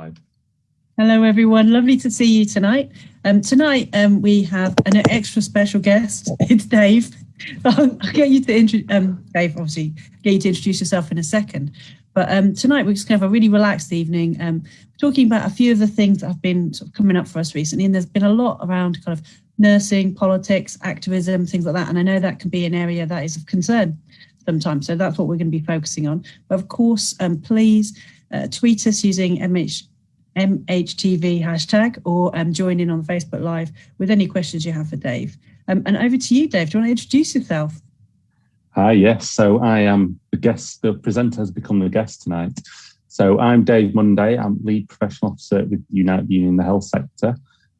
live. Hello, everyone. Lovely to see you tonight. Tonight we have an extra special guest. It's Dave. I'll get you to Dave. Obviously, get you to introduce yourself in a second. But tonight we're just going to have a really relaxed evening, talking about a few of the things that have been sort of coming up for us recently. And there's been a lot around kind of nursing, politics, activism, things like that. And I know that can be an area that is of concern sometimes. So that's what we're going to be focusing on. But of course, please tweet us using MHTV hashtag or join in on Facebook Live with any questions you have for Dave. And over to you, Dave. Do you want to introduce yourself? Hi, yes. So I am the guest. The presenter has become the guest tonight. So I'm Dave Munday. I'm lead professional officer with United Union in the health sector.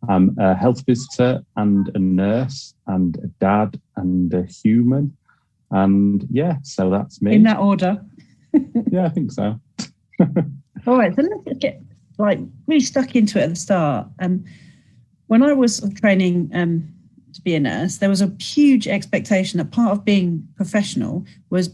I'm a health visitor and a nurse and a dad and a human. And yeah, so that's me. In that order. Yeah, I think so. All right, so let's get really stuck into it at the start. When I was training to be a nurse, there was a huge expectation that part of being professional was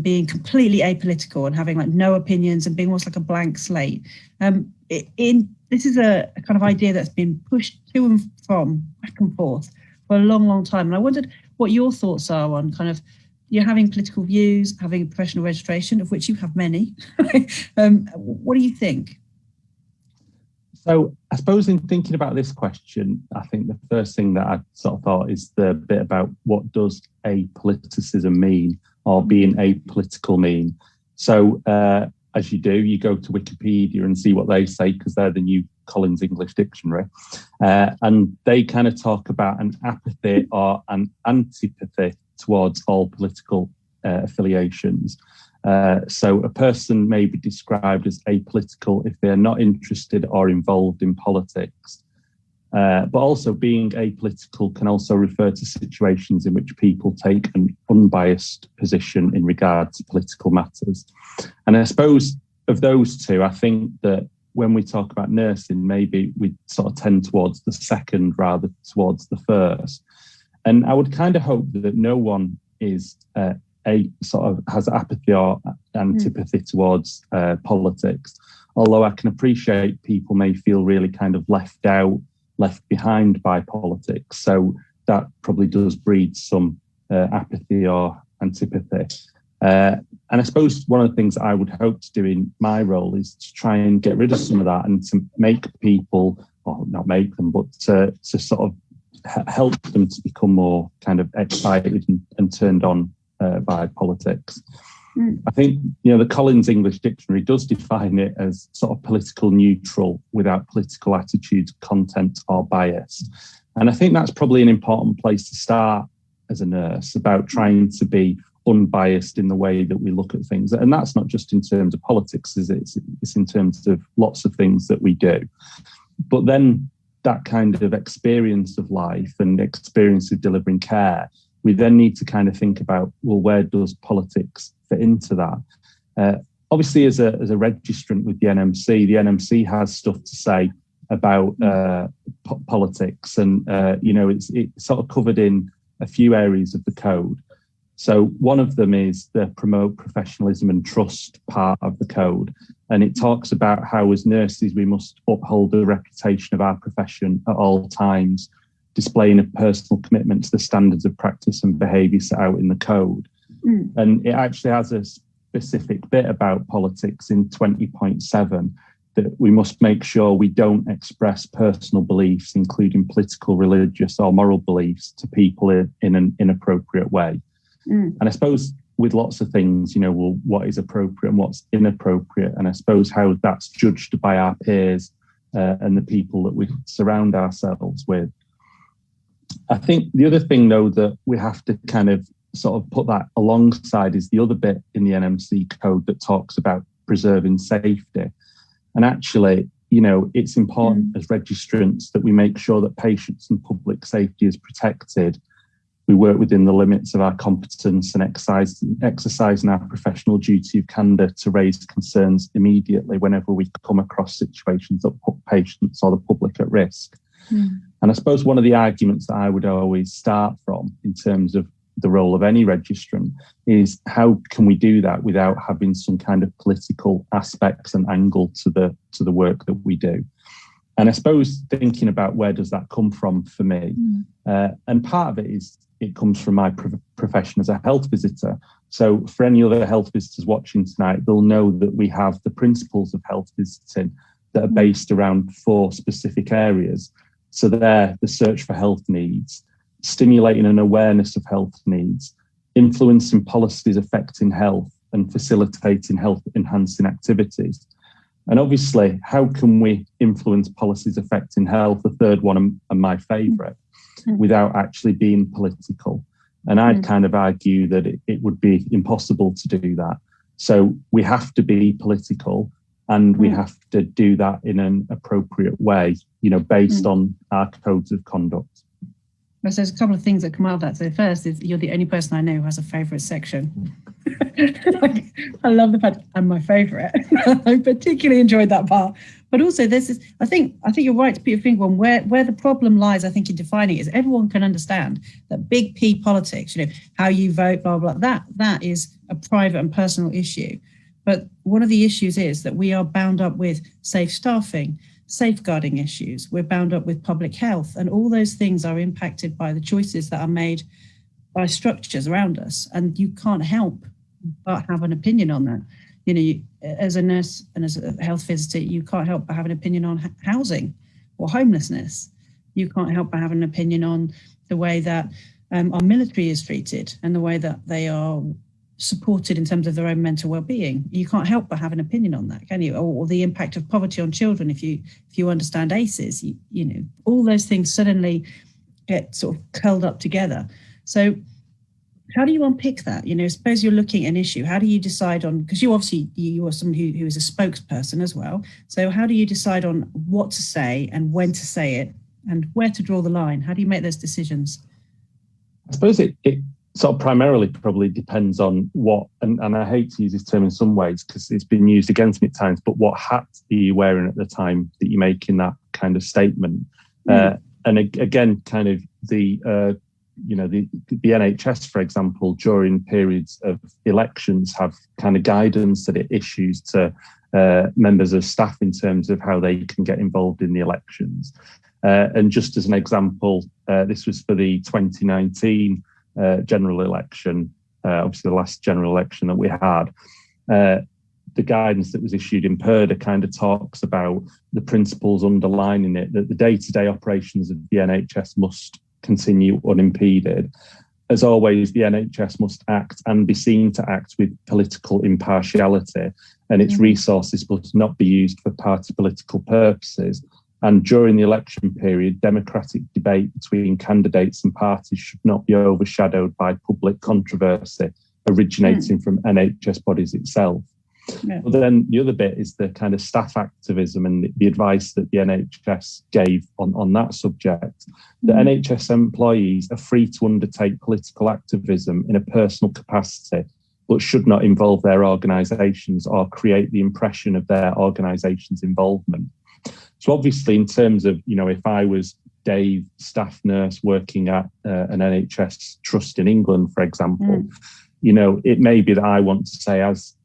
being completely apolitical and having no opinions and being almost like a blank slate. This is a kind of idea that's been pushed to and from, back and forth for a long, long time. And I wondered what your thoughts are on kind of you're having political views, having a professional registration, of which you have many. What do you think? So I suppose in thinking about this question, I think the first thing that I sort of thought is the bit about what does apoliticism mean or being apolitical mean. So as you do, you go to Wikipedia and see what they say because they're the new Collins English Dictionary. And they kind of talk about an apathy or an antipathy towards all political affiliations. So a person may be described as apolitical if they're not interested or involved in politics. But also being apolitical can also refer to situations in which people take an unbiased position in regard to political matters. And I suppose of those two, I think that when we talk about nursing, maybe we sort of tend towards the second rather towards the first. And I would kind of hope that no one is has apathy or antipathy towards politics. Although I can appreciate people may feel really kind of left out, left behind by politics. So that probably does breed some apathy or antipathy. And I suppose one of the things that I would hope to do in my role is to try and get rid of some of that and to make people, or not make them, but to sort of help them to become more kind of excited and turned on by politics. I think, the Collins English Dictionary does define it as sort of political neutral without political attitudes, content or bias. And I think that's probably an important place to start as a nurse, about trying to be unbiased in the way that we look at things. And that's not just in terms of politics, is it? It's in terms of lots of things that we do. But then that kind of experience of life and experience of delivering care, we then need to kind of think about, well, where does politics fit into that? Obviously, as a registrant with the NMC has stuff to say about politics, and it's sort of covered in a few areas of the code. So one of them is the promote professionalism and trust part of the code, and it talks about how as nurses we must uphold the reputation of our profession at all times, displaying a personal commitment to the standards of practice and behaviour set out in the code. And it actually has a specific bit about politics in 20.7 that we must make sure we don't express personal beliefs, including political, religious or moral beliefs, to people in an inappropriate way. And I suppose with lots of things, what is appropriate and what's inappropriate, and I suppose how that's judged by our peers and the people that we surround ourselves with. I think the other thing, though, that we have to kind of sort of put that alongside is the other bit in the NMC code that talks about preserving safety. And actually, it's important as registrants that we make sure that patients and public safety is protected. We work within the limits of our competence and exercising our professional duty of candour to raise concerns immediately whenever we come across situations that put patients or the public at risk. And I suppose one of the arguments that I would always start from in terms of the role of any registrant, is how can we do that without having some kind of political aspects and angle to the work that we do. And I suppose thinking about where does that come from for me, and part of it is it comes from my profession as a health visitor. So for any other health visitors watching tonight, they'll know that we have the principles of health visiting that are based around 4 specific areas. So they're the search for health needs, stimulating an awareness of health needs, influencing policies affecting health, and facilitating health enhancing activities. And obviously, how can we influence policies affecting health, the third one and my favourite, without actually being political? And I'd kind of argue that it would be impossible to do that. So we have to be political, and we have to do that in an appropriate way, based on our codes of conduct. So there's a couple of things that come out of that. So first is you're the only person I know who has a favourite section. I love the fact I'm my favourite. I particularly enjoyed that part. But also there's this, I think you're right to put your finger on where the problem lies, I think, in defining it is everyone can understand that big P politics, how you vote, blah, blah, that is a private and personal issue. But one of the issues is that we are bound up with safe staffing, safeguarding issues. We're bound up with public health, and all those things are impacted by the choices that are made by structures around us. And you can't help but have an opinion on that. As a nurse and as a health visitor, you can't help but have an opinion on housing or homelessness. You can't help but have an opinion on the way that our military is treated and the way that they are supported in terms of their own mental well-being. You can't help but have an opinion on that, can you? Or the impact of poverty on children. If you understand ACEs, all those things suddenly get sort of curled up together. So how do you unpick that? Suppose you're looking at an issue. How do you decide on, because you are someone who is a spokesperson as well. So how do you decide on what to say and when to say it and where to draw the line? How do you make those decisions? I suppose it sort of primarily probably depends on what, and I hate to use this term in some ways because it's been used against me at times, but what hat are you wearing at the time that you're making that kind of statement? And again, kind of the NHS, for example, during periods of elections have kind of guidance that it issues to members of staff in terms of how they can get involved in the elections. And just as an example, this was for the 2019 general election, obviously the last general election that we had. The guidance that was issued in PERDA kind of talks about the principles underlining it, that the day-to-day operations of the NHS must continue unimpeded. As always, the NHS must act and be seen to act with political impartiality, and its resources must not be used for party political purposes. And during the election period, democratic debate between candidates and parties should not be overshadowed by public controversy originating from NHS bodies itself. Yeah. But then the other bit is the kind of staff activism and the advice that the NHS gave on that subject. The NHS employees are free to undertake political activism in a personal capacity, but should not involve their organisations or create the impression of their organisation's involvement. So obviously, in terms of, if I was Dave, staff nurse working at an NHS trust in England, for example, it may be that I want to say,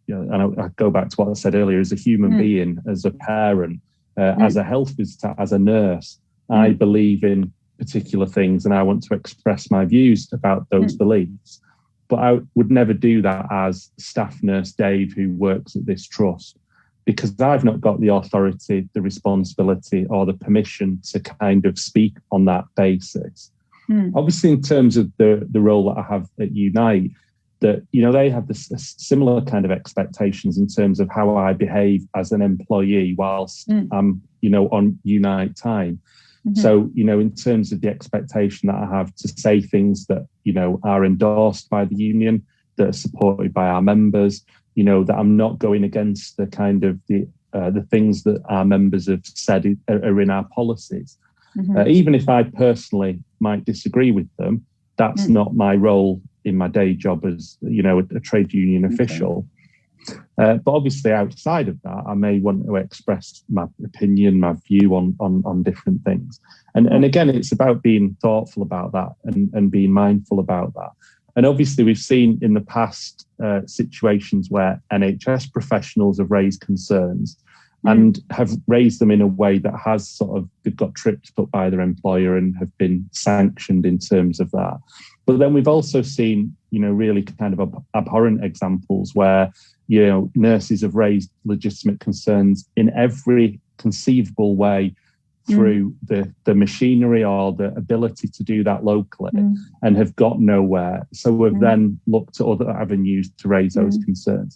and I go back to what I said earlier, as a human being, as a parent, as a health visitor, as a nurse, I believe in particular things and I want to express my views about those beliefs. But I would never do that as staff nurse Dave, who works at this trust, because I've not got the authority, the responsibility or the permission to kind of speak on that basis. Obviously, in terms of the role that I have at Unite, that, they have this similar kind of expectations in terms of how I behave as an employee whilst I'm, on Unite time. So, in terms of the expectation that I have to say things that, are endorsed by the union, that are supported by our members, that I'm not going against the kind of the things that our members have said are in our policies. Even if I personally might disagree with them, that's not my role in my day job as, a trade union official. But obviously outside of that, I may want to express my opinion, my view on different things. And again, it's about being thoughtful about that and being mindful about that. And obviously we've seen in the past situations where NHS professionals have raised concerns and have raised them in a way that has sort of, they've got tripped up by their employer and have been sanctioned in terms of that. But then we've also seen, really kind of abhorrent examples where, nurses have raised legitimate concerns in every conceivable way through the machinery or the ability to do that locally and have got nowhere. So we've then looked at other avenues to raise those concerns.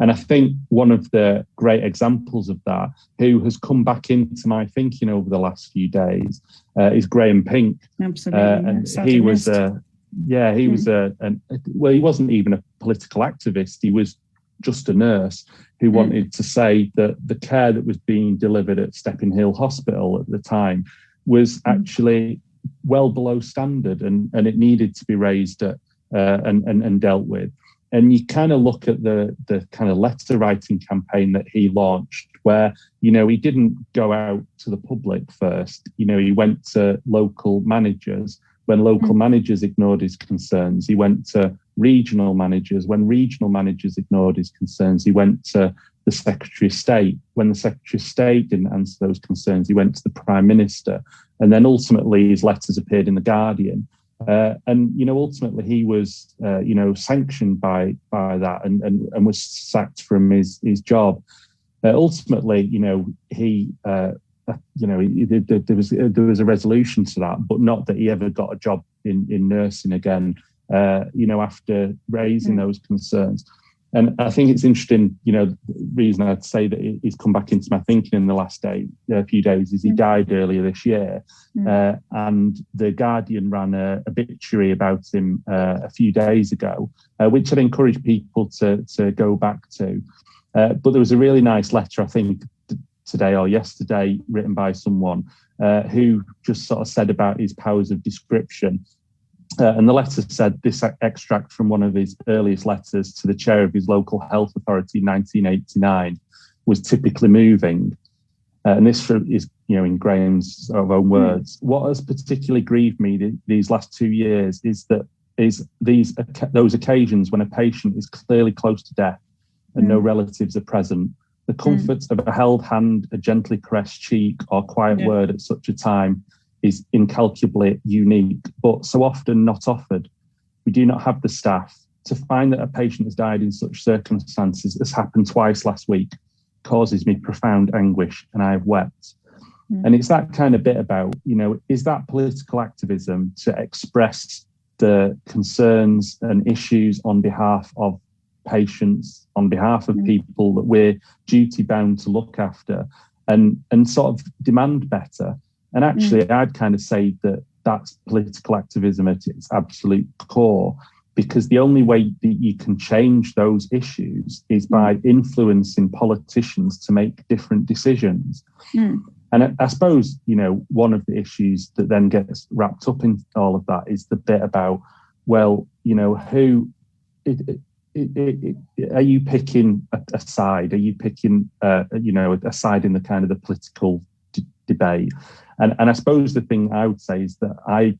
And I think one of the great examples of that, who has come back into my thinking over the last few days, is Graham Pink. Absolutely. And he was he wasn't even a political activist. He was just a nurse who wanted to say that the care that was being delivered at Stepping Hill Hospital at the time was actually well below standard, and it needed to be raised at, and dealt with. And you kind of look at the kind of letter writing campaign that he launched, where, he didn't go out to the public first. He went to local managers. When local managers ignored his concerns, he went to regional managers. When regional managers ignored his concerns, he went to the Secretary of State. When the Secretary of State didn't answer those concerns, he went to the Prime Minister. And then ultimately his letters appeared in the Guardian. And ultimately he was, sanctioned by that and was sacked from his job. Ultimately, there was a resolution to that, but not that he ever got a job in nursing again, after raising those concerns. And I think it's interesting, the reason I'd say that he's come back into my thinking in the last few days is he died earlier this year. And the Guardian ran a obituary about him a few days ago, which I'd encourage people to go back to. But there was a really nice letter, I think, today or yesterday, written by someone who just sort of said about his powers of description. And the letter said, this extract from one of his earliest letters to the chair of his local health authority in 1989 was typically moving. And this is, in Graham's own words. What has particularly grieved me these last 2 years is those occasions when a patient is clearly close to death and no relatives are present. The comforts of a held hand, a gently caressed cheek, or quiet word at such a time is incalculably unique, but so often not offered. We do not have the staff. To find that a patient has died in such circumstances, as happened twice last week, causes me profound anguish, and I have wept. And it's that kind of bit about, is that political activism to express the concerns and issues on behalf of patients, on behalf of people that we're duty bound to look after and sort of demand better? And actually, I'd kind of say that that's political activism at its absolute core, because the only way that you can change those issues is by influencing politicians to make different decisions. And I suppose, one of the issues that then gets wrapped up in all of that is the bit about, well, who... are you picking a side? Are you picking, a side in the kind of the political debate? And I suppose the thing I would say is that I,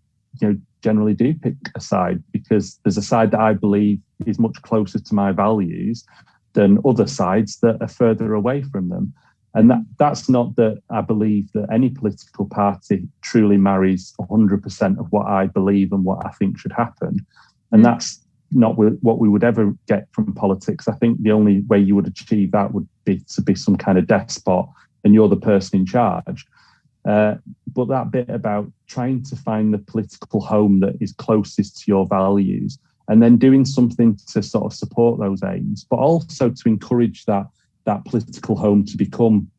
generally do pick a side, because there's a side that I believe is much closer to my values than other sides that are further away from them. And that's not that I believe that any political party truly marries 100% of what I believe and what I think should happen. And that's not what we would ever get from politics. I think the only way you would achieve that would be to be some kind of despot and you're the person in charge. But that bit about trying to find the political home that is closest to your values and then doing something to sort of support those aims, but also to encourage that political home to become,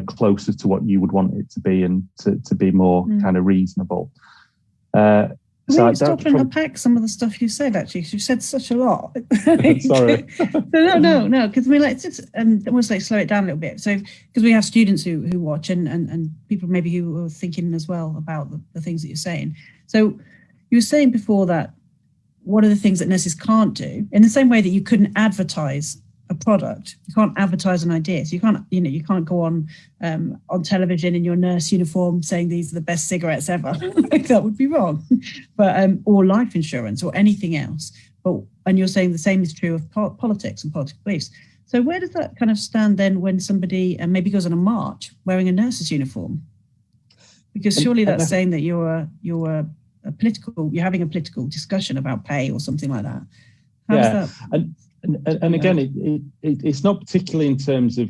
closer to what you would want it to be and to be more kind of reasonable. Stop and unpack some of the stuff you said, actually, because you said such a lot. Sorry. No, because it's just, almost like slow it down a little bit. So, because we have students who watch and people maybe who are thinking as well about the things that you're saying. So, you were saying before that one of the things that nurses can't do, in the same way that you couldn't advertise a product. You can't advertise an idea. So you can't go on television in your nurse uniform saying these are the best cigarettes ever. That would be wrong. But or life insurance or anything else. And you're saying the same is true of politics and political beliefs. So where does that kind of stand then when somebody maybe goes on a march wearing a nurse's uniform? Because surely that's saying that you're having a political discussion about pay or something like that. How's that? And again, it's not particularly in terms of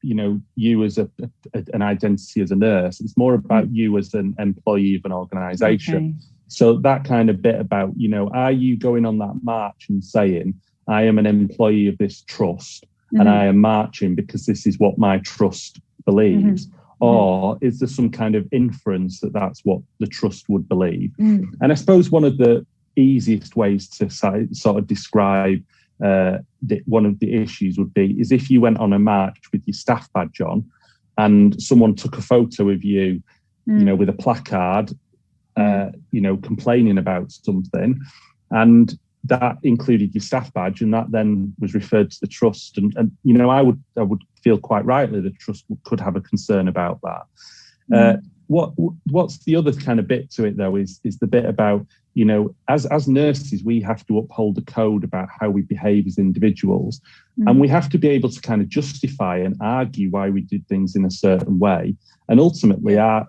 you as an identity as a nurse. It's more about you as an employee of an organisation. Okay. So that kind of bit about, are you going on that march and saying, I am an employee of this trust and I am marching because this is what my trust believes? Or is there some kind of inference that that's what the trust would believe? And I suppose one of the easiest ways to sort of describe one of the issues would be is if you went on a march with your staff badge on and someone took a photo of you, with a placard, complaining about something, and that included your staff badge, and that then was referred to the trust. And I would feel quite rightly the trust could have a concern about that. What's the other kind of bit to it though is the bit about, as nurses, we have to uphold a code about how we behave as individuals. And we have to be able to kind of justify and argue why we did things in a certain way. And ultimately our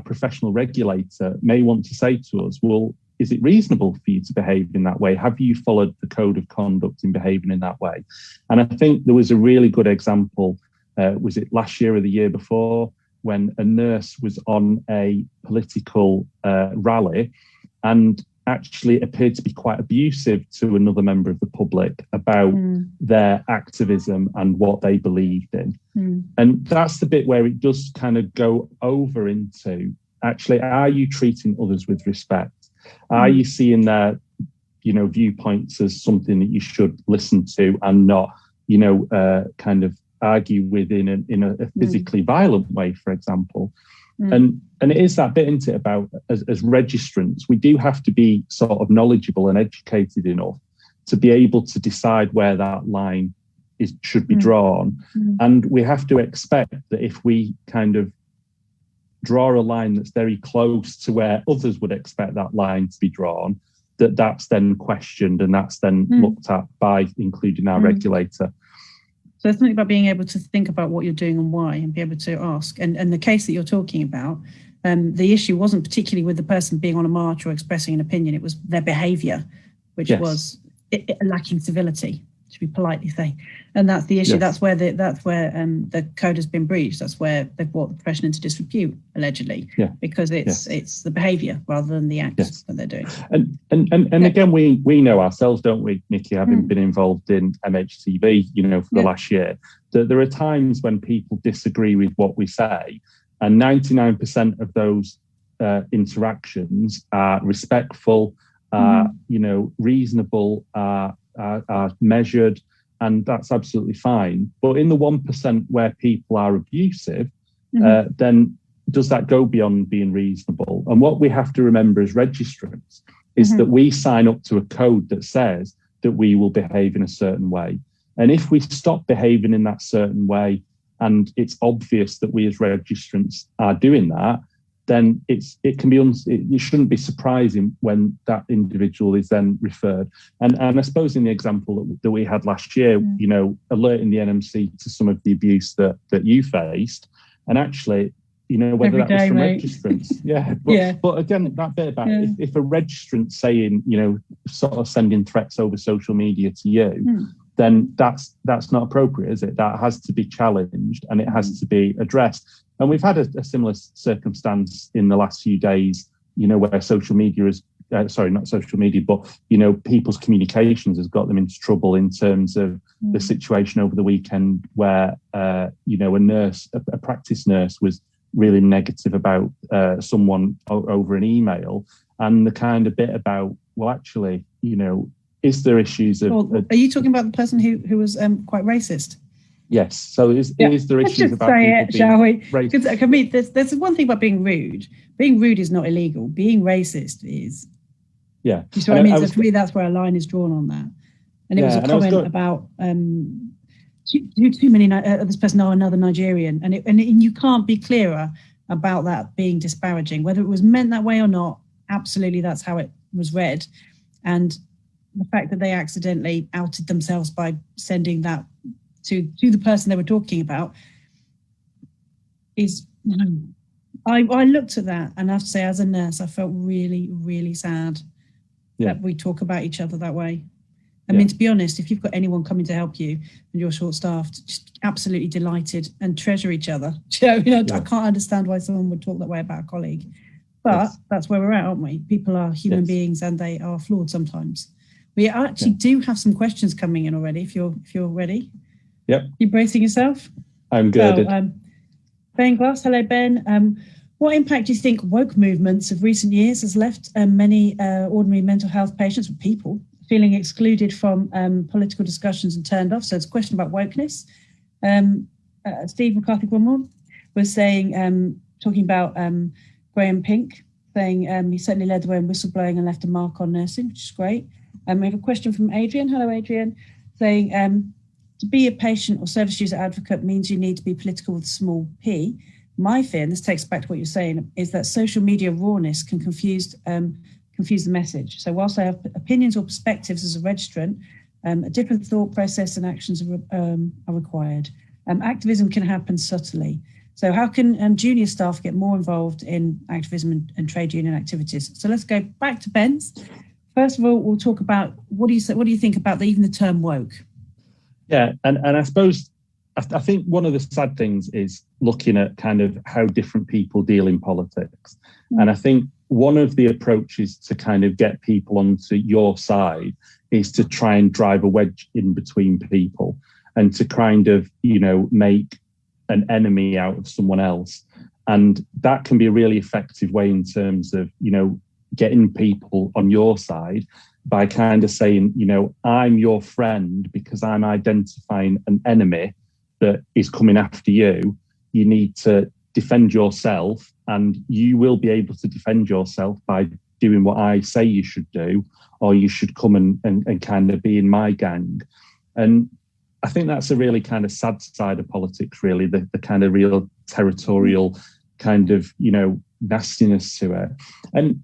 professional regulator may want to say to us, well, is it reasonable for you to behave in that way? Have you followed the code of conduct in behaving in that way? And I think there was a really good example, was it last year or the year before, when a nurse was on a political rally and actually appeared to be quite abusive to another member of the public about their activism and what they believed in. And that's the bit where it does kind of go over into, actually, are you treating others with respect? Are you seeing their, viewpoints as something that you should listen to and not, kind of argue with in a physically violent way, for example? And it is that bit, isn't it, about as registrants, we do have to be sort of knowledgeable and educated enough to be able to decide where that line should be drawn. And we have to expect that if we kind of draw a line that's very close to where others would expect that line to be drawn, that's then questioned and that's then looked at by including our regulator. So it's something about being able to think about what you're doing and why, and be able to ask. And the case that you're talking about, the issue wasn't particularly with the person being on a march or expressing an opinion. It was their behaviour, which was lacking civility, to be politely saying. And that's the issue. Yes. That's where the code has been breached. That's where they've brought the profession into disrepute, allegedly, because it's the behaviour rather than the acts that they're doing. And again, we know ourselves, don't we, Nicky, having been involved in MHTV, for the last year, that there are times when people disagree with what we say, and 99% of those interactions are respectful, reasonable, are measured, and that's absolutely fine. But in the 1% where people are abusive, then does that go beyond being reasonable? And what we have to remember as registrants is that we sign up to a code that says that we will behave in a certain way. And if we stop behaving in that certain way, and it's obvious that we as registrants are doing that, then it shouldn't be surprising when that individual is then referred. And I suppose in the example that we had last year, alerting the NMC to some of the abuse that you faced, and actually, whether that was from registrants. But again, that bit about if a registrant saying, sort of sending threats over social media to you, then that's not appropriate, is it? That has to be challenged and it has to be addressed. And we've had a similar circumstance in the last few days, where social media is, not social media, but, people's communications has got them into trouble in terms of the situation over the weekend where, a nurse, a practice nurse, was really negative about someone over an email, and the kind of bit about, well, actually, is there issues of... are you talking about the person who was quite racist? Yes. So is there issues about say it, shall we? Because I mean, there's one thing about being rude. Being rude is not illegal. Being racist is. Yeah. You see what I mean? So for me, that's where a line is drawn on that. And it was a comment about too many, this person or another Nigerian. And you can't be clearer about that being disparaging, whether it was meant that way or not. Absolutely, that's how it was read. And the fact that they accidentally outed themselves by sending that to the person they were talking about is, I looked at that, and I have to say, as a nurse, I felt really, really sad that we talk about each other that way. I mean, to be honest, if you've got anyone coming to help you and you're short-staffed, just absolutely delighted and treasure each other. I can't understand why someone would talk that way about a colleague. But that's where we're at, aren't we? People are human beings, and they are flawed sometimes. We actually do have some questions coming in already, if you're ready. Yep. You bracing yourself? I'm good. So, Ben Glass, hello, Ben. What impact do you think woke movements of recent years has left many ordinary mental health patients, people, feeling excluded from political discussions and turned off? So it's a question about wokeness. Steve McCarthy Wilmore was saying, talking about Graham Pink, saying he certainly led the way in whistleblowing and left a mark on nursing, which is great. We have a question from Adrian. Hello, Adrian, saying to be a patient or service user advocate means you need to be political with a small p. My fear, and this takes back to what you're saying, is that social media rawness can confuse the message. So whilst I have opinions or perspectives as a registrant, a different thought process and actions are required. Activism can happen subtly. So how can junior staff get more involved in activism and trade union activities? So let's go back to Ben's. First of all, we'll talk about what do you think about even the term woke? Yeah, and I suppose I think one of the sad things is looking at kind of how different people deal in politics. And I think one of the approaches to kind of get people onto your side is to try and drive a wedge in between people and to kind of, make an enemy out of someone else. And that can be a really effective way in terms of, getting people on your side by kind of saying, I'm your friend because I'm identifying an enemy that is coming after you. You need to defend yourself, and you will be able to defend yourself by doing what I say you should do, or you should come and kind of be in my gang. And I think that's a really kind of sad side of politics, really, the kind of real territorial kind of, nastiness to it. And,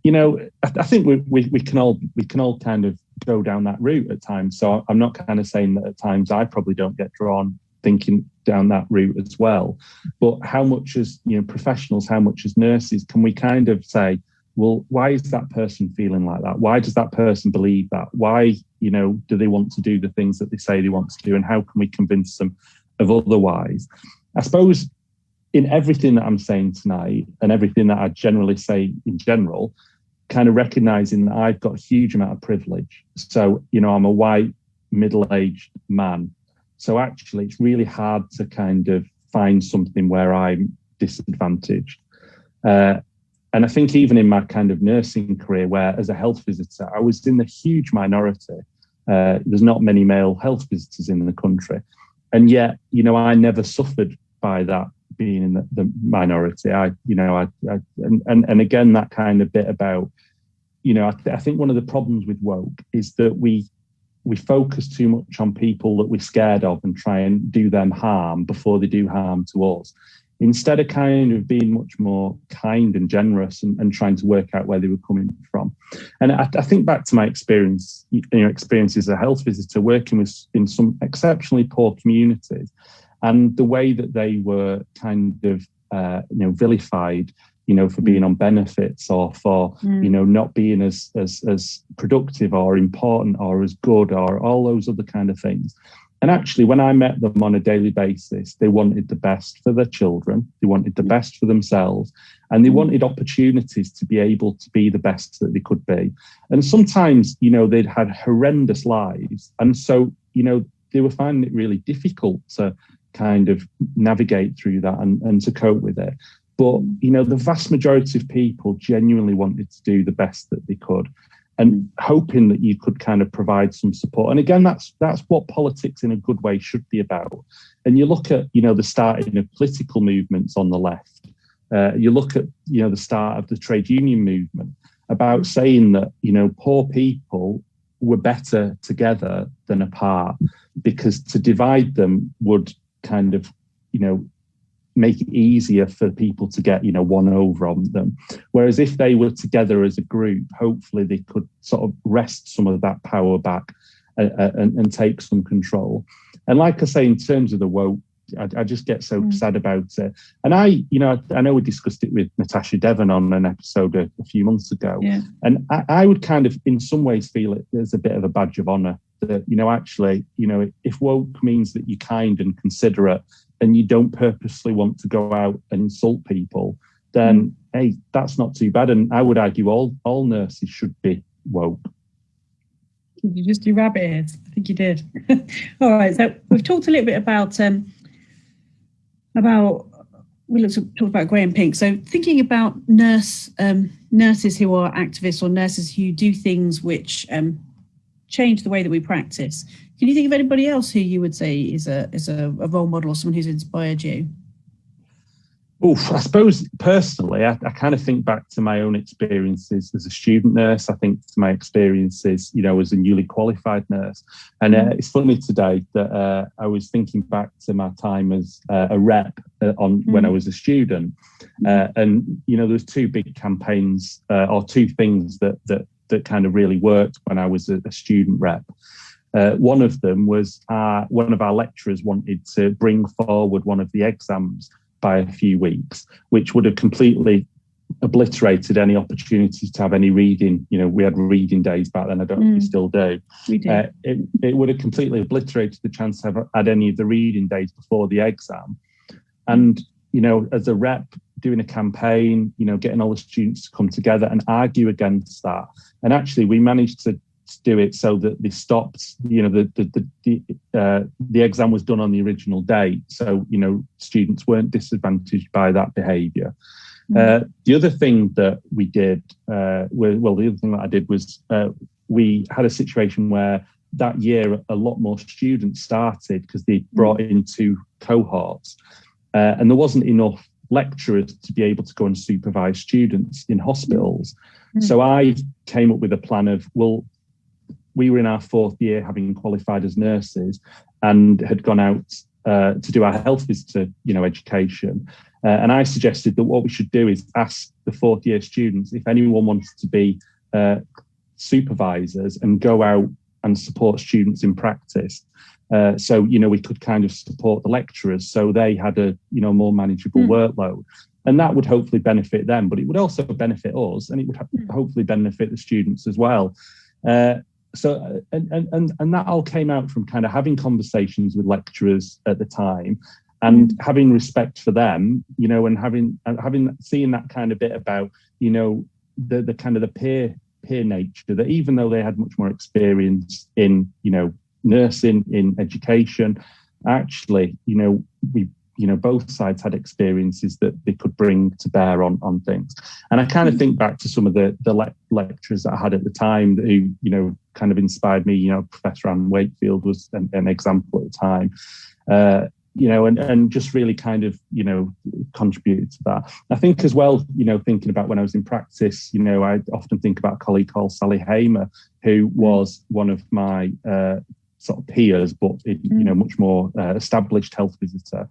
I think we can all kind of go down that route at times. So I'm not kind of saying that at times I probably don't get drawn thinking down that route as well. But how much as professionals, how much as nurses can we kind of say, well, why is that person feeling like that? Why does that person believe that? Why, do they want to do the things that they say they want to do? And how can we convince them of otherwise? I suppose in everything that I'm saying tonight and everything that I generally say in general, kind of recognizing that I've got a huge amount of privilege. So, I'm a white, middle-aged man. So actually, it's really hard to kind of find something where I'm disadvantaged. And I think even in my kind of nursing career, where as a health visitor, I was in the huge minority. There's not many male health visitors in the country. And yet, I never suffered by that being in the minority. And again, that kind of bit about, I think one of the problems with woke is that we focus too much on people that we're scared of and try and do them harm before they do harm to us, instead of kind of being much more kind and generous and trying to work out where they were coming from. And I think back to my experience as a health visitor working in some exceptionally poor communities, and the way that they were kind of vilified, for being on benefits or for not being as productive or important or as good or all those other kind of things. And actually, when I met them on a daily basis, they wanted the best for their children, they wanted the best for themselves, and they wanted opportunities to be able to be the best that they could be. And sometimes, they'd had horrendous lives. And so, they were finding it really difficult to kind of navigate through that and to cope with it. But, the vast majority of people genuinely wanted to do the best that they could, and hoping that you could kind of provide some support. And again, that's what politics in a good way should be about. And you look at, the starting of political movements on the left. You look at, the start of the trade union movement about saying that, poor people were better together than apart, because to divide them would kind of, make it easier for people to get, one over on them. Whereas if they were together as a group, hopefully they could sort of wrest some of that power back and take some control. And like I say, in terms of the woke, I just get so sad about it. And I know we discussed it with Natasha Devon on an episode a few months ago. Yeah. And I would kind of, in some ways, feel it as a bit of a badge of honour that, actually, if woke means that you're kind and considerate and you don't purposely want to go out and insult people, then, hey, that's not too bad. And I would argue all nurses should be woke. You just do rabbit ears. I think you did. All right. So we've talked a little bit about talked about grey and pink. So thinking about nurses who are activists or nurses who do things which change the way that we practice. Can you think of anybody else who you would say is a role model or someone who's inspired you? I suppose personally, I kind of think back to my own experiences as a student nurse. I think to my experiences, as a newly qualified nurse. And it's funny today that I was thinking back to my time as a rep when I was a student. And, there was two big campaigns or two things that kind of really worked when I was a student rep. One of them was one of our lecturers wanted to bring forward one of the exams by a few weeks, which would have completely obliterated any opportunities to have any reading. We had reading days back then. I don't know if we still do. We do. It would have completely obliterated the chance to have had any of the reading days before the exam. And, as a rep, doing a campaign, getting all the students to come together and argue against that. And actually, we managed to do it so that they stopped, the exam was done on the original date. So, students weren't disadvantaged by that behaviour. The other thing that we did, the other thing that I did was we had a situation where that year a lot more students started because they brought in two cohorts and there wasn't enough lecturers to be able to go and supervise students in hospitals. So I came up with a plan of, we were in our fourth year having qualified as nurses and had gone out to do our health visitor, education. And I suggested that what we should do is ask the fourth year students if anyone wants to be supervisors and go out and support students in practice. So, we could kind of support the lecturers so they had a, more manageable workload. And that would hopefully benefit them, but it would also benefit us and it would hopefully benefit the students as well. So that all came out from kind of having conversations with lecturers at the time and having respect for them, and seeing that kind of bit about, the kind of the peer nature, that even though they had much more experience in, nursing, in education, actually, both sides had experiences that they could bring to bear on things. And I kind of think back to some of the lecturers that I had at the time who, kind of inspired me. Professor Anne Wakefield was an example at the time, and just really kind of, contributed to that. I think as well, thinking about when I was in practice, I often think about a colleague called Sally Hamer, who was one of my sort of peers, but, much more established health visitor.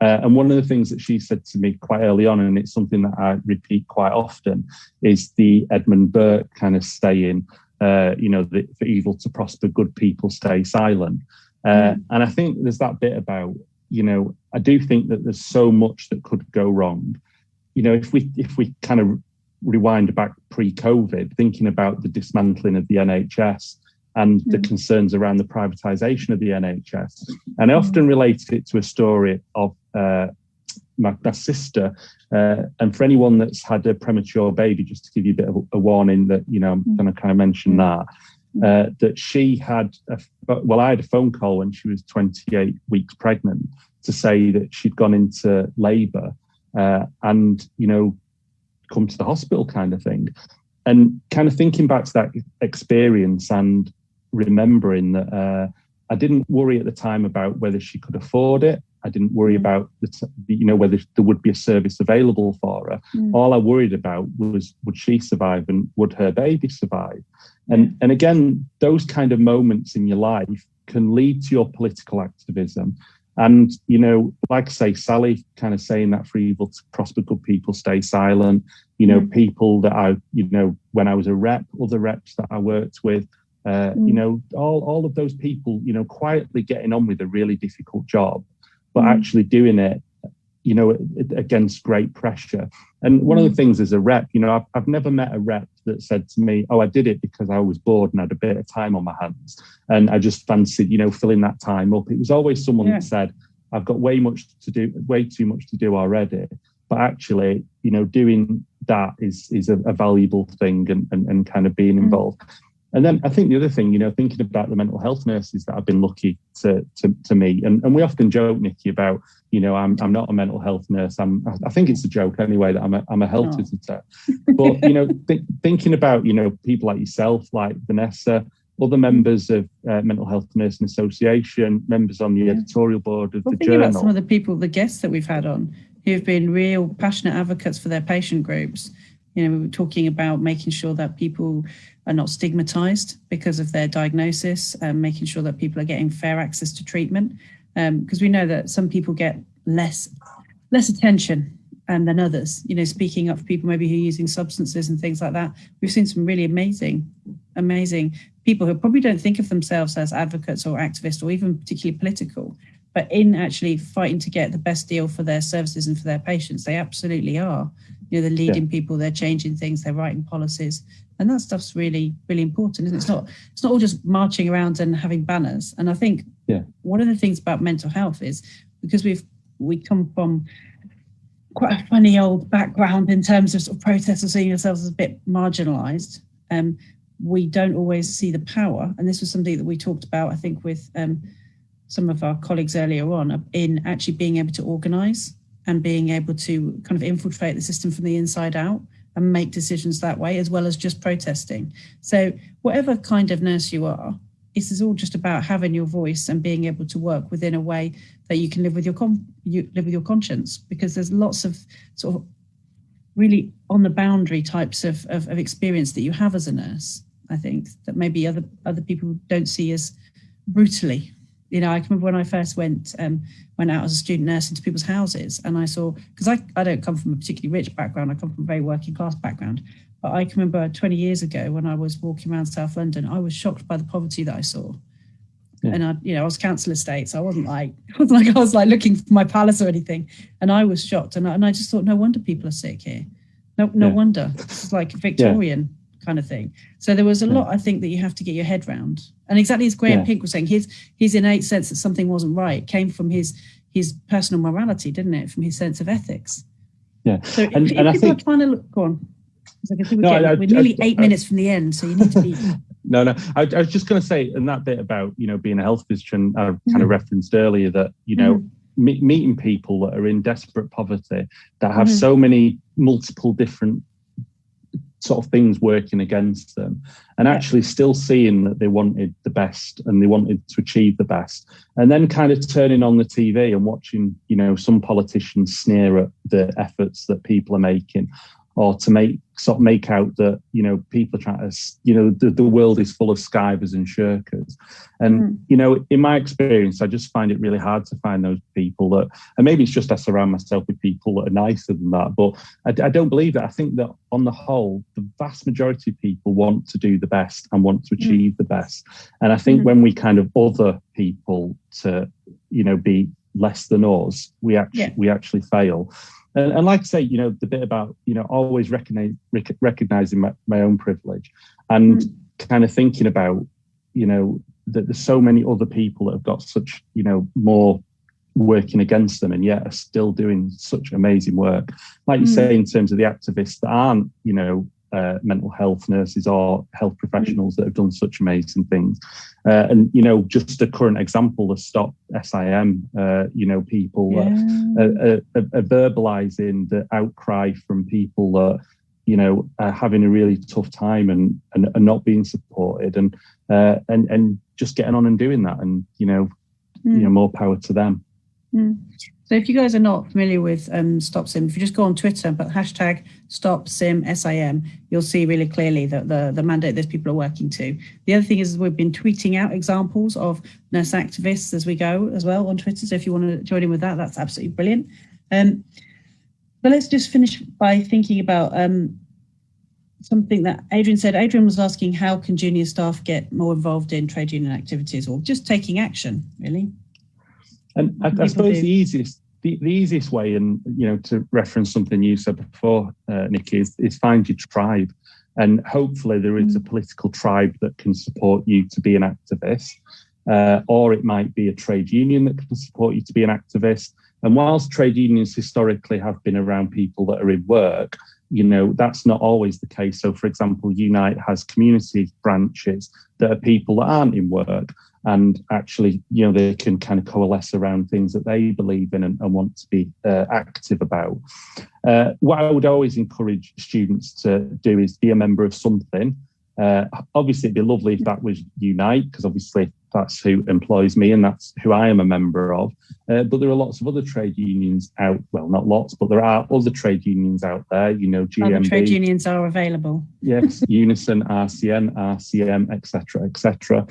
And one of the things that she said to me quite early on, and it's something that I repeat quite often, is the Edmund Burke kind of saying, for evil to prosper, good people stay silent. And I think there's that bit about, I do think that there's so much that could go wrong. If we kind of rewind back pre-COVID, thinking about the dismantling of the NHS and the concerns around the privatisation of the NHS. And I often relate it to a story of my sister. And for anyone that's had a premature baby, just to give you a bit of a warning that, I'm going to kind of mention that she had, I had a phone call when she was 28 weeks pregnant to say that she'd gone into labour and, come to the hospital kind of thing. And kind of thinking back to that experience and remembering that I didn't worry at the time about whether she could afford it. I didn't worry about whether there would be a service available for her. All I worried about was, would she survive and would her baby survive? And again, those kind of moments in your life can lead to your political activism. And, like I say, Sally kind of saying that for evil to prosper, good people stay silent. People that I, when I was a rep, other reps that I worked with, all of those people, quietly getting on with a really difficult job, but actually doing it, against great pressure. And one of the things as a rep, I've never met a rep that said to me, oh, I did it because I was bored and had a bit of time on my hands. And I just fancied, filling that time up. It was always someone that said, I've got way too much to do already. But actually, doing that is a valuable thing and kind of being involved. And then I think the other thing, thinking about the mental health nurses that I've been lucky to meet, and we often joke, Nicky, about, I'm not a mental health nurse. I think it's a joke anyway that I'm a health visitor. But thinking about people like yourself, like Vanessa, other members of Mental Health Nursing Association, members on the editorial board of the Journal. About some of the guests that we've had on who've been real passionate advocates for their patient groups. We were talking about making sure that people are not stigmatized because of their diagnosis, and making sure that people are getting fair access to treatment. Because we know that some people get less attention than others, speaking up for people maybe who are using substances and things like that. We've seen some really amazing people who probably don't think of themselves as advocates or activists or even particularly political, but in actually fighting to get the best deal for their services and for their patients, they absolutely are. They're leading people, they're changing things, they're writing policies. And that stuff's really, really important, isn't it? It's not all just marching around and having banners. And I think one of the things about mental health is because we come from quite a funny old background in terms of sort of protests or seeing ourselves as a bit marginalised. We don't always see the power. And this was something that we talked about, I think, with some of our colleagues earlier on, in actually being able to organise and being able to kind of infiltrate the system from the inside out and make decisions that way, as well as just protesting. So whatever kind of nurse you are, this is all just about having your voice and being able to work within a way that you can live with your conscience, because there's lots of sort of really on the boundary types of experience that you have as a nurse, I think, that maybe other people don't see as brutally. I can remember when I first went out as a student nurse into people's houses, and I saw, because I don't come from a particularly rich background, I come from a very working class background, but I can remember 20 years ago when I was walking around South London, I was shocked by the poverty that I saw. And I was council estate, so I wasn't like I was like looking for my palace or anything, and I was shocked, and I just thought, no wonder people are sick here. No wonder. It's like Victorian kind of thing. So there was a lot, I think, that you have to get your head round. And exactly as Graham Pink was saying, his innate sense that something wasn't right came from his personal morality, didn't it? From his sense of ethics. Yeah. So if people are trying to go on. We're nearly 8 minutes from the end, so you need to be. No. I was just going to say, and that bit about being a health visitor, and I kind of referenced earlier that meeting people that are in desperate poverty that have so many multiple different sort of things working against them, and actually still seeing that they wanted the best and they wanted to achieve the best, and then kind of turning on the TV and watching some politicians sneer at the efforts that people are making, or to make out that people are trying to the world is full of skivers and shirkers. And in my experience, I just find it really hard to find those people that, and maybe it's just I surround myself with people that are nicer than that, but I don't believe that. I think that on the whole, the vast majority of people want to do the best and want to achieve the best. And I think when we kind of other people to be less than us, we actually fail. And like I say, the bit about, always recognizing my own privilege, and kind of thinking about, that there's so many other people that have got such, more working against them, and yet are still doing such amazing work. Like you say, in terms of the activists that aren't, mental health nurses or health professionals that have done such amazing things. And, just a current example of Stop SIM, people are verbalizing the outcry from people that, are having a really tough time and not being supported, and just getting on and doing that. And, more power to them. So if you guys are not familiar with Stop Sim, if you just go on Twitter, but hashtag Stop Sim SIM, you'll see really clearly that the mandate that people are working to. The other thing is we've been tweeting out examples of nurse activists as we go as well on Twitter. So if you want to join in with that, that's absolutely brilliant. But let's just finish by thinking about something that Adrian said. Adrian was asking, how can junior staff get more involved in trade union activities, or just taking action, really? And I suppose the easiest way, and to reference something you said before, Nicky, is find your tribe, and hopefully there is a political tribe that can support you to be an activist, or it might be a trade union that can support you to be an activist. And whilst trade unions historically have been around people that are in work, that's not always the case. So, for example, Unite has community branches that are people that aren't in work, and actually, they can kind of coalesce around things that they believe in and want to be active about. What I would always encourage students to do is be a member of something. Obviously, it'd be lovely if that was Unite, because obviously that's who employs me and that's who I am a member of. But there are lots of other trade unions out. Well, not lots, but there are other trade unions out there. GMB. Other trade unions are available. Yes, Unison, RCN, RCM, etc.,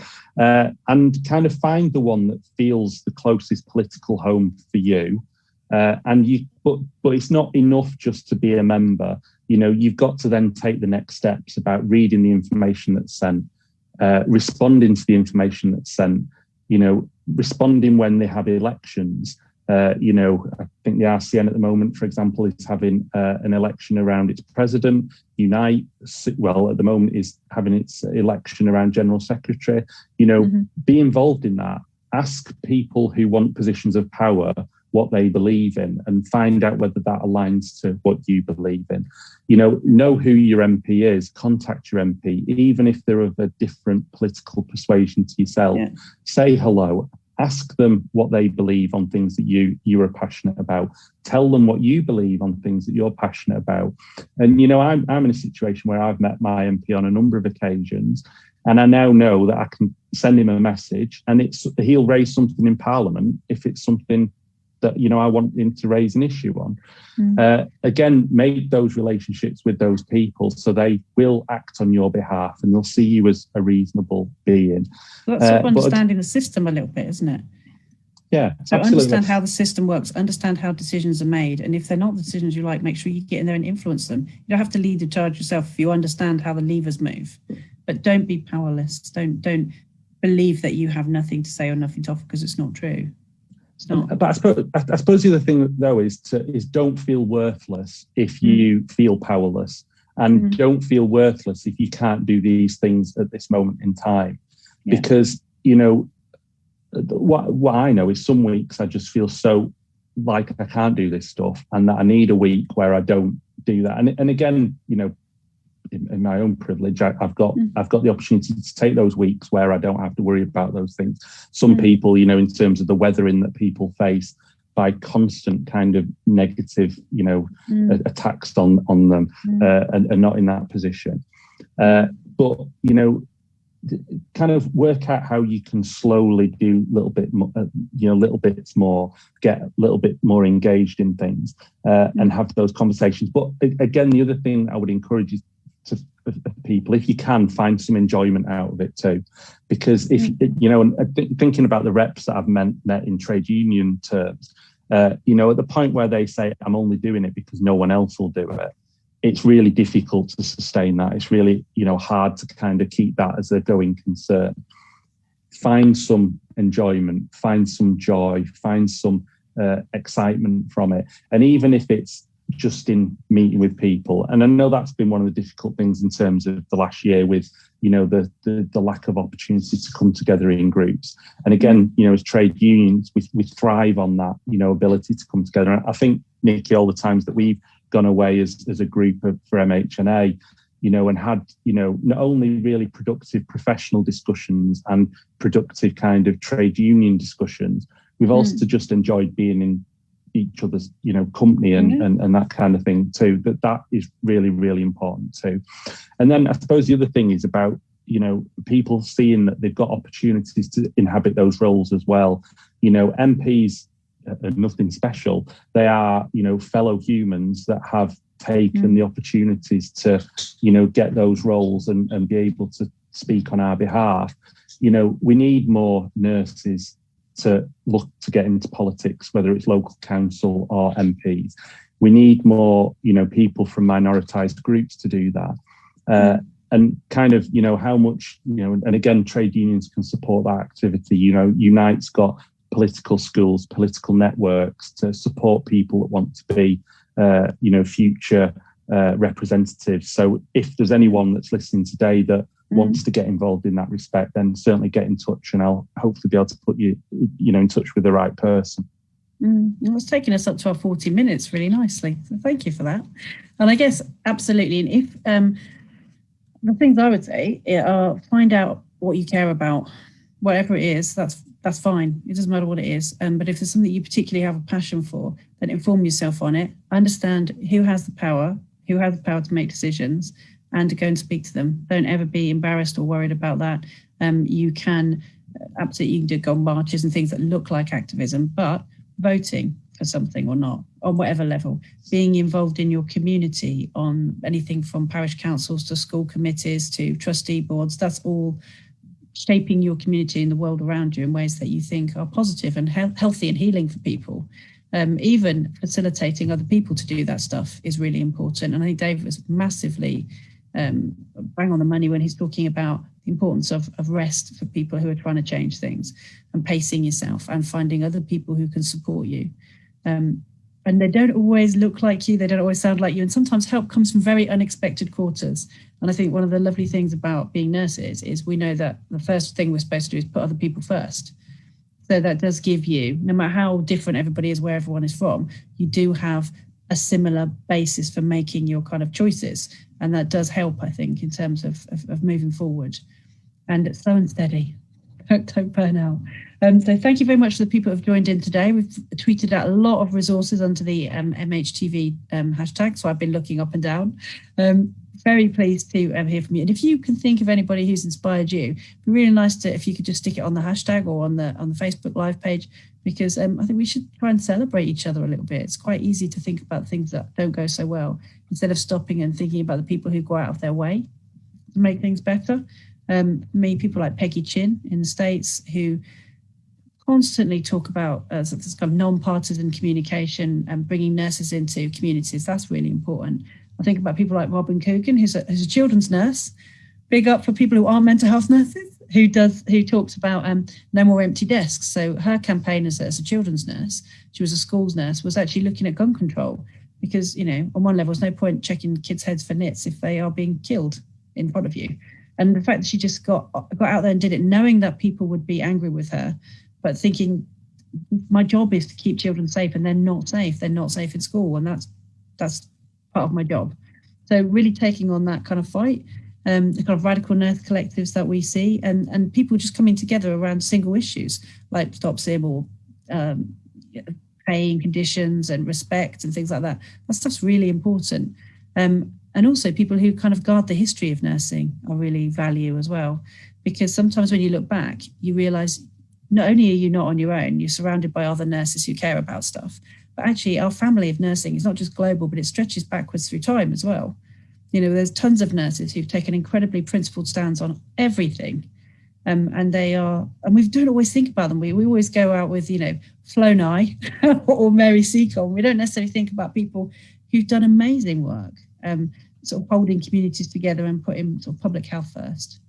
and kind of find the one that feels the closest political home for you. But it's not enough just to be a member. You've got to then take the next steps about reading the information that's sent, responding to the information that's sent, responding when they have elections. I think the RCN at the moment, for example, is having an election around its president. Unite, well, at the moment is having its election around general secretary. Be involved in that. Ask people who want positions of power what they believe in, and find out whether that aligns to what you believe in. Know who your MP is, contact your MP, even if they're of a different political persuasion to yourself. Yeah. Say hello, ask them what they believe on things that you are passionate about. Tell them what you believe on things that you're passionate about. And, I'm in a situation where I've met my MP on a number of occasions, and I now know that I can send him a message and he'll raise something in Parliament if it's something that I want him to raise an issue on. Again, make those relationships with those people so they will act on your behalf and they'll see you as a reasonable being. Well, that's sort of understanding the system a little bit, isn't it? Yeah, so absolutely. Understand how the system works, understand how decisions are made, and if they're not the decisions you like, make sure you get in there and influence them. You don't have to lead the charge yourself if you understand how the levers move, but don't be powerless. Don't believe that you have nothing to say or nothing to offer, because it's not true. But I suppose the other thing though is don't feel worthless if you feel powerless, and don't feel worthless if you can't do these things at this moment in time, because what I know is some weeks I just feel so like I can't do this stuff, and that I need a week where I don't do that. And again, in my own privilege, I've got the opportunity to take those weeks where I don't have to worry about those things. Some people, in terms of the weathering that people face by constant kind of negative, attacks on them, and not in that position. But kind of work out how you can slowly do little bits more, get a little bit more engaged in things, and have those conversations. But again, the other thing I would encourage is to people, if you can, find some enjoyment out of it too, because if thinking about the reps that I've met in trade union terms, at the point where they say I'm only doing it because no one else will do it, it's really difficult to sustain that. It's really hard to kind of keep that as a going concern. Find some enjoyment, find some joy, find some excitement from it, and even if it's just in meeting with people. And I know that's been one of the difficult things in terms of the last year with, the lack of opportunity to come together in groups. And again, as trade unions, we thrive on that, ability to come together. And I think, Nicky, all the times that we've gone away as a group for MHNA, and had, not only really productive professional discussions and productive kind of trade union discussions, we've also just enjoyed being in each other's company and that kind of thing too. That is really, really important too. And then I suppose the other thing is about people seeing that they've got opportunities to inhabit those roles as well. MPs nothing special. They are, fellow humans that have taken the opportunities to, get those roles and be able to speak on our behalf. We need more nurses to look to get into politics, whether it's local council or MPs. We need more, people from minoritized groups to do that. And kind of, how much, and again, trade unions can support that activity. Unite's got political schools, political networks to support people that want to be, future representatives. So if there's anyone that's listening today that wants to get involved in that respect, then certainly get in touch, and I'll hopefully be able to put you, in touch with the right person. It's taken us up to our 40 minutes really nicely. So thank you for that. And I guess absolutely. And if the things I would say are find out what you care about, whatever it is, that's fine. It doesn't matter what it is. But if there's something you particularly have a passion for, then inform yourself on it. Understand who has the power to make decisions, and to go and speak to them. Don't ever be embarrassed or worried about that. You can go on marches and things that look like activism, but voting for something or not, on whatever level, being involved in your community on anything from parish councils to school committees to trustee boards, that's all shaping your community and the world around you in ways that you think are positive and healthy and healing for people. Even facilitating other people to do that stuff is really important. And I think Dave was massively bang on the money when he's talking about the importance of rest for people who are trying to change things, and pacing yourself and finding other people who can support you. And they don't always look like you, they don't always sound like you, and sometimes help comes from very unexpected quarters. And I think one of the lovely things about being nurses is we know that the first thing we're supposed to do is put other people first. So that does give you, no matter how different everybody is, where everyone is from, you do have a similar basis for making your kind of choices. And that does help, I think, in terms of moving forward. And slow and steady. Don't burn out. So thank you very much to the people who have joined in today. We've tweeted out a lot of resources under the MHTV hashtag, so I've been looking up and down. Very pleased to hear from you. And if you can think of anybody who's inspired you, it'd be really nice if you could just stick it on the hashtag or on the Facebook Live page, because I think we should try and celebrate each other a little bit. It's quite easy to think about things that don't go so well, instead of stopping and thinking about the people who go out of their way to make things better. People like Peggy Chin in the States, who constantly talk about this kind of non-partisan communication and bringing nurses into communities. That's really important. I think about people like Robin Coogan, who's a children's nurse. Big up for people who aren't mental health nurses, who talks about no more empty desks. So her campaign as a children's nurse, she was a schools nurse, was actually looking at gun control, because, on one level, there's no point checking kids' heads for nits if they are being killed in front of you. And the fact that she just got out there and did it, knowing that people would be angry with her, but thinking, my job is to keep children safe, and they're not safe. They're not safe in school, and that's part of my job. So really taking on that kind of fight, the kind of radical nurse collectives that we see, and people just coming together around single issues like stop sim or paying conditions and respect and things like that. That stuff's really important. And also people who kind of guard the history of nursing I really value as well, because sometimes when you look back, you realise not only are you not on your own, you're surrounded by other nurses who care about stuff, but actually our family of nursing is not just global, but it stretches backwards through time as well. There's tons of nurses who've taken incredibly principled stands on everything. And we don't always think about them. We always go out with, Flonai or Mary Seacon. We don't necessarily think about people who've done amazing work, sort of holding communities together and putting sort of public health first.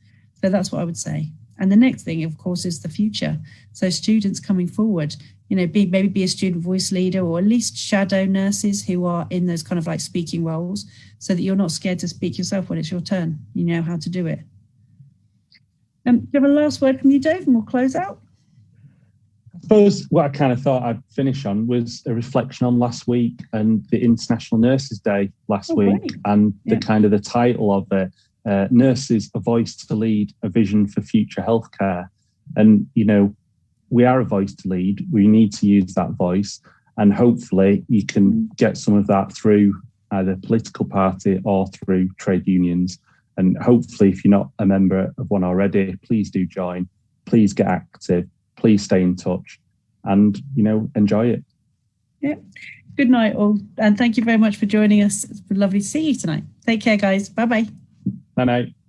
So that's what I would say. And the next thing, of course, is the future. So students coming forward, maybe be a student voice leader, or at least shadow nurses who are in those kind of like speaking roles, so that you're not scared to speak yourself when it's your turn. You know how to do it. Do you have a last word from you, Dave, and we'll close out? I suppose what I kind of thought I'd finish on was a reflection on last week and the International Nurses Day last week, great. And the kind of the title of it, Nurses, a Voice to Lead, a Vision for Future Healthcare. And, we are a voice to lead. We need to use that voice. And hopefully you can get some of that through either political party or through trade unions. And hopefully, if you're not a member of one already, please do join. Please get active. Please stay in touch. and, enjoy it. Yeah. Good night, all. And thank you very much for joining us. It's been lovely to see you tonight. Take care, guys. Bye-bye. Bye-bye.